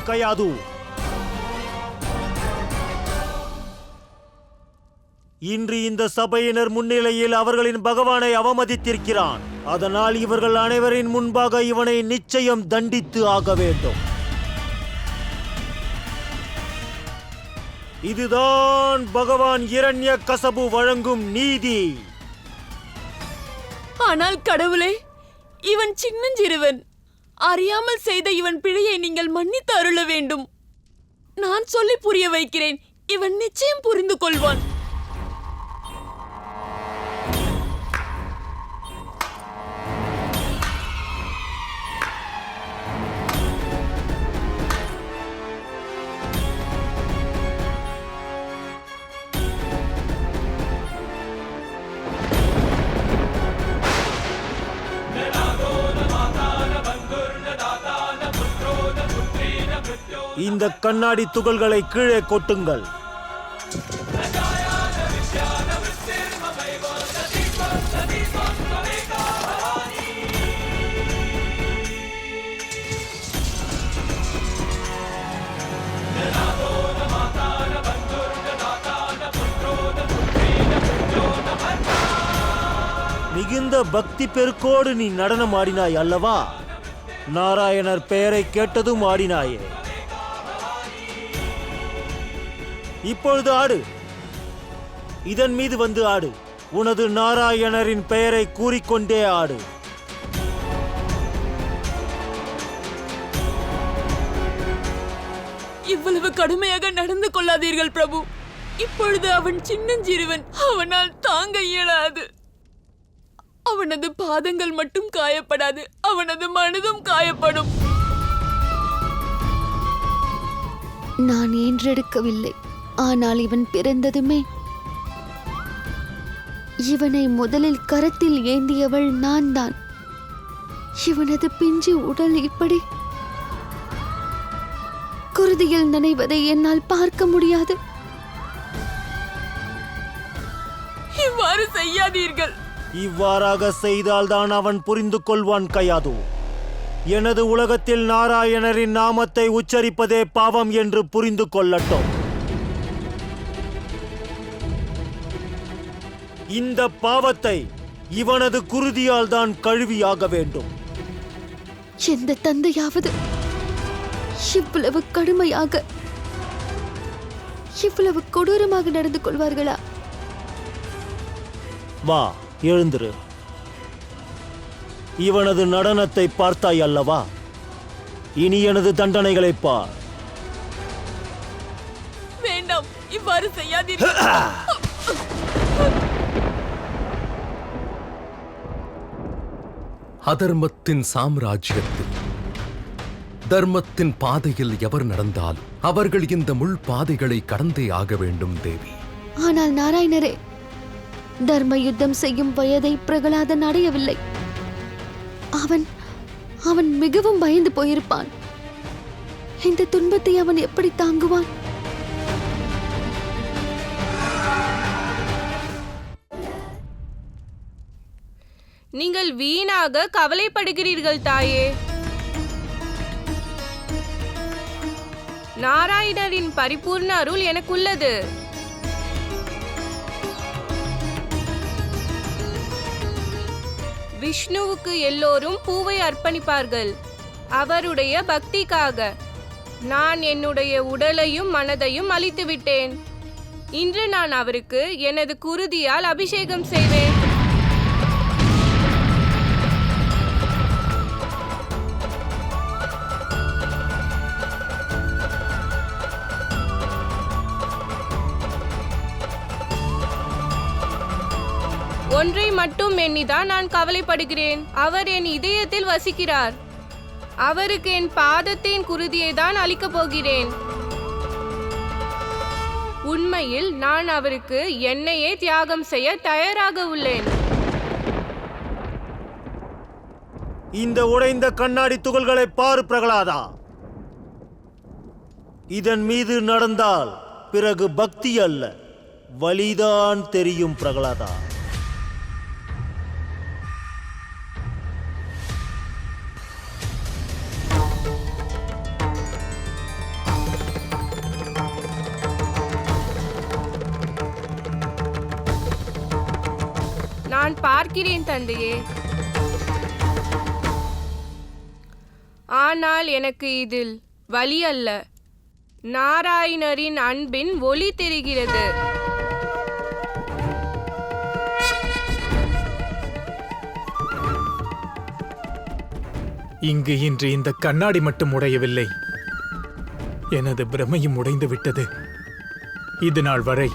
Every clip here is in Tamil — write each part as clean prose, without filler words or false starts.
கயாது. இன்று இந்த சபையினர் முன்னிலையில் அவர்களின் பகவானை அவமதித்திருக்கிறான். அதனால் இவர்கள் அனைவரின் முன்பாக இவனை நிச்சயம் தண்டித்து ஆக வேண்டும். இதுதான் பகவான் இரண்யகசபு வழங்கும் நீதி. ஆனால் கடவுளே, இவன் சின்னஞ்சிறுவன். அறியாமல் செய்த இவன் பிழையை நீங்கள் மன்னித்து அருள வேண்டும். நான் சொல்லி புரிய வைக்கிறேன். இவன் நிச்சயம் புரிந்து கொள்வான். இந்த கண்ணாடி துகள்களை கீழே கொட்டுங்கள். மிகுந்த பக்தி பெருக்கோடு நீ நடனம் ஆடினாய் அல்லவா? நாராயணர் பெயரை கேட்டதும் ஆடினாயே. இப்பொழுது ஆடு. இதன் மீது வந்து ஆடு. உனது நாராயணரின் பெயரை கூறிக்கொண்டே ஆடு. இவ்வளவு கடுமையாக நடந்து கொள்ளாதீர்கள் பிரபு. இப்பொழுது அவன் சின்னஞ்சிறுவன். அவனால் தாங்க இயலாது. அவனது பாதங்கள் மட்டும் காயப்படாது, அவனது மனதும் காயப்படும். நான் ஈன்றெடுக்கவில்லை. ஆனால் இவன் பிறந்ததுமே இவனை முதலில் கரத்தில் ஏந்தியவள் நான் தான். இவனது பிஞ்சு உடல் இப்படி குருதியில் நனைவதை என்னால் பார்க்க முடியாது. இவ்வாறு செய்யாதீர்கள். இவ்வாறாக செய்தால்தான் அவன் புரிந்து கொள்வான் கயாது. எனது உலகத்தில் நாராயணரின் நாமத்தை உச்சரிப்பதே பாவம் என்று புரிந்து கொள்ளட்டும். இந்த பாவத்தை இவனது குருதியால் தான் கழுவியாக வேண்டும். எந்த தந்தையாவது இவ்வளவு கடுமையாக, இவ்வளவு கொடூரமாக நடந்து கொள்வார்களா? வா, எழுந்திரு. இவனது நடனத்தை பார்த்தாய் அல்லவா? இனி எனது தண்டனைகளை பார். வேண்டாம், இவ்வாறு செய்யாதீர்கள். அதர்மத்தின் சாம்ராஜ்யத்தில் தர்மத்தின் பாதையில் எவர் நடந்தாலும் அவர்கள் இந்த முள் பாதைகளை கடந்தே ஆக வேண்டும் தேவி. ஆனால் நாராயணரே, தர்ம யுத்தம் செய்யும் வயதை பிரகலாதன் அடையவில்லை. அவன் மிகவும் பயந்து போயிருப்பான். இந்த துன்பத்தை அவன் எப்படி தாங்குவான்? நீங்கள் வீணாக கவலைப்படுகிறீர்கள் தாயே. நாராயணரின் பரிபூர்ண அருள் எனக்குள்ளது. விஷ்ணுவுக்கு எல்லோரும் பூவை அர்ப்பணிப்பார்கள் அவருடைய பக்திக்காக. நான் என்னுடைய உடலையும் மனதையும் அளித்து விட்டேன். இன்று நான் அவருக்கு எனது குருதியால் அபிஷேகம் செய்வேன். ஒன்றை மட்டும் எண்ணிதான் நான் கவலைப்படுகிறேன். அவர் என் இதயத்தில் வசிக்கிறார். அவருக்கு என் பாதத்தின் குருதியை தான் அளிக்கப் போகிறேன். உண்மையில் நான் அவருக்கு என்னையே தியாகம் செய்ய தயாராக உள்ளேன். இந்த உடைந்த கண்ணாடி துகள்களை பாரு பிரகலாதா. இதன் மீது நடந்தால் பிறகு பக்தி அல்ல, வலிதான் தெரியும் பிரகலாதா. நான் பார்க்கிறேன் தந்தையே. ஆனால் எனக்கு இதில் வலி அல்ல, நாராயணரின் அன்பின் ஒளி தெரிகிறது. இங்கு இன்று இந்த கண்ணாடி மட்டும் உடையவில்லை, எனது பிரமையும் உடைந்து விட்டது. இது நாள் வரை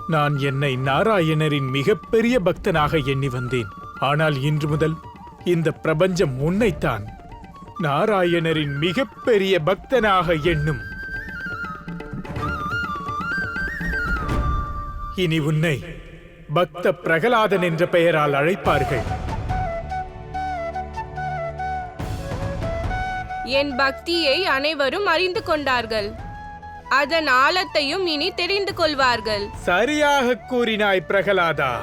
நான் என்னை நாராயணரின் மிகப்பெரிய பக்தனாக எண்ணி வந்தேன். ஆனால் இன்று முதல் இந்த பிரபஞ்சம் உன்னைத்தான் நாராயணரின் மிகப்பெரிய பக்தனாக எண்ணும். இனி உன்னை பக்த பிரகலாதன் என்ற பெயரால் அழைப்பார்கள். என் பக்தியை அனைவரும் அறிந்து கொண்டார்கள். அதன் ஆழத்தையும் இனி தெரிந்து கொள்வார்கள். சரியாக கூறினாய் பிரகலாதா.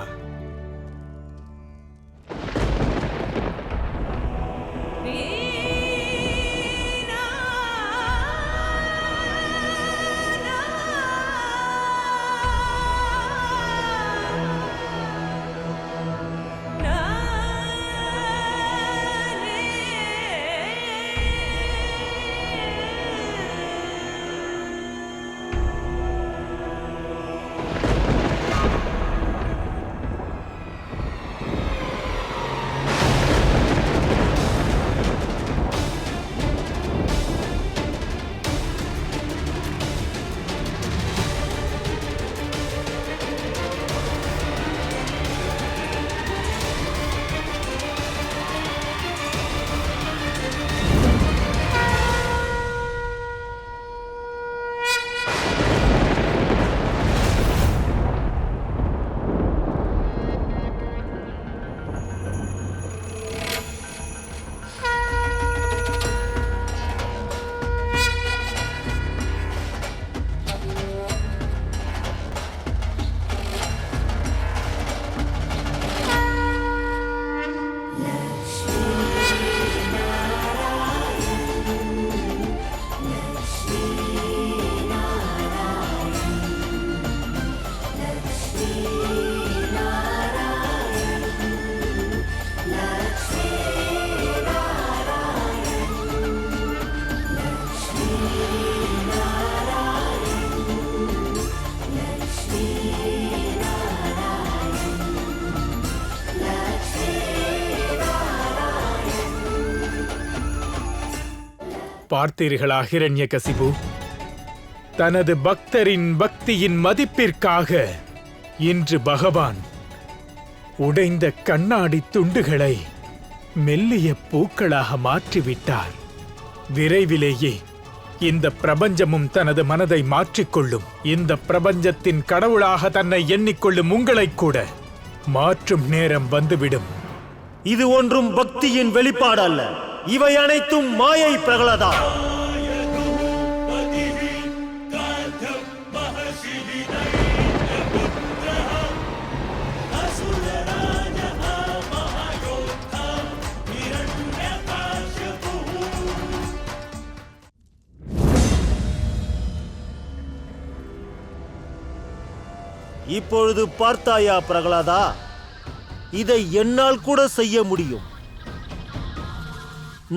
பார்த்தீர்களா ஹிரண்யகசிபு? தனது பக்தரின் பக்தியின் மதிப்பிற்காக இன்று பகவான் உடைந்த கண்ணாடி துண்டுகளை மெல்லிய பூக்களாக மாற்றிவிட்டார். விரைவிலேயே இந்த பிரபஞ்சமும் தனது மனதை மாற்றிக்கொள்ளும். இந்த பிரபஞ்சத்தின் கடவுளாக தன்னை எண்ணிக்கொள்ளும் உங்களைக் கூட மாற்றும் நேரம் வந்துவிடும். இது ஒன்றும் பக்தியின் வெளிப்பாடு அல்ல, இவை அனைத்தும் மாயை பிரகலாதா. இப்பொழுது பார்த்தாயா பிரகலாதா, இதை என்னால் கூட செய்ய முடியும்.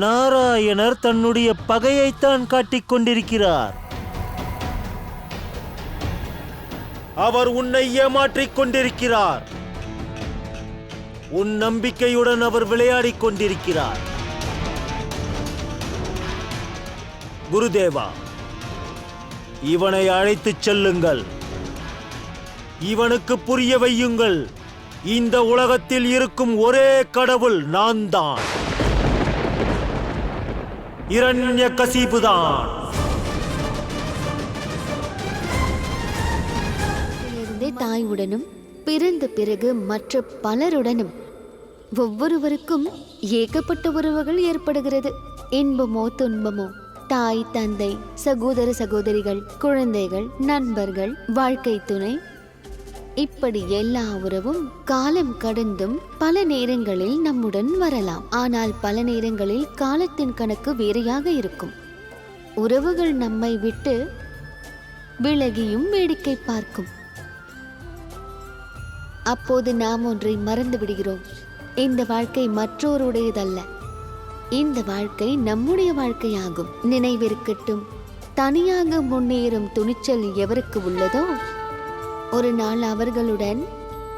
நாராயணர் தன்னுடைய பகையைத்தான் காட்டிக் கொண்டிருக்கிறார். அவர் உன்னை ஏமாற்றிக் கொண்டிருக்கிறார். உன் நம்பிக்கையுடன் அவர் விளையாடிக் கொண்டிருக்கிறார். குருதேவா, இவனை அழைத்துச் செல்லுங்கள். இவனுக்கு புரிய வையுங்கள், இந்த உலகத்தில் இருக்கும் ஒரே கடவுள் நான் தான், இரண்யகசிபுதான். தாயுடனும் பிறந்த பிறகு மற்ற பலருடனும் ஒவ்வொருவருக்கும் ஏகப்பட்ட உறவுகள் ஏற்படுகிறது. இன்பமோ துன்பமோ, தாய் தந்தை, சகோதர சகோதரிகள், குழந்தைகள், நண்பர்கள், வாழ்க்கை துணை, இப்படி எல்லா உறவும் காலம் கடந்தும் பல நேரங்களில் நம்முடன் வரலாம். ஆனால் பல நேரங்களில் காலத்தின் கணக்கு வேறையாக இருக்கும். உறவுகள் நம்மை விட்டு விலகியும் வேடிக்கை பார்க்கும். அப்போது நாம் ஒன்றை மறந்து விடுகிறோம். இந்த வாழ்க்கை மற்றோருடையதல்ல, இந்த வாழ்க்கை நம்முடைய வாழ்க்கையாகும். நினைவிருக்கட்டும், தனியாக முன்னேறும் துணிச்சல் எவருக்கு உள்ளதோ ஒரு நாள் அவர்களுடன்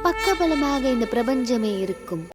பக்கபலமாக இந்த பிரபஞ்சமே இருக்கும்.